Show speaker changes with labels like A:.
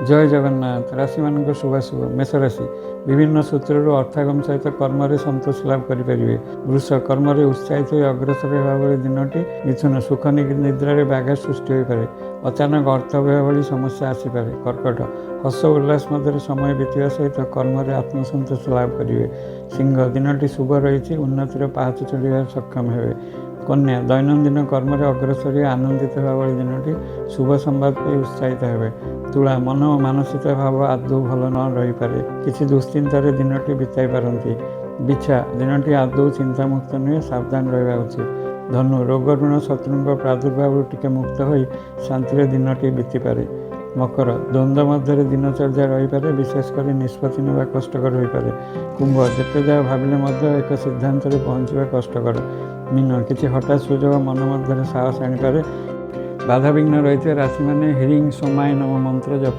A: जय जगन्नाथ। राशि मान शुभ शुभ। मेष राशि विभिन्न सूत्र अर्थागम सहित कर्म संतोष लाभ करेंगे। वृष कर्म उत्साहित हो अग्रसर होगा दिनटी। मिथुन सुख निद्रा व्याघात सृष्टि हो पाए। अचानक अर्थ व्यय भली समस्या आसीपे। कर्कट हस उल्लास मध्य समय बीतवा सहित कर्म आत्मसंतोष लाभ करेंगे। सिंह दिनटी शुभ रही उन्नतिर पाहाच चढ़ सक्षम हे। कन्या दैनन्दिन कर्म अग्रसर आनंदित होगा दिनटी। शुभ संवाद पर उत्साहित हे। तुला मन और मानसिक भाव आदौ भल न रही पारे। किसी दुश्चिंतार दिनटी बिताई पारती। बिछा दिनटी आदौ चिंतामुक्त नुहे, सावधान रहा उचित। धनु रोग ऋण शत्रु प्रादुर्भाव टिके मुक्त हो शांति दिनटी बीती पारे। मकर द्वंद्व मध्य दिनचर्या रही पारे, विशेषकर निष्पत्ति नेवा कष्टकर हो पारे। कुंभ जिते जहाँ भाविले एक सिद्धांत पहुँचवा कष्टकर। मीन किसी हठात सुजोग मन मध्य साहस आनीपे। बाधाविघ्न रही राशि मैंने हिरिंग सोमाय नम मंत्र जप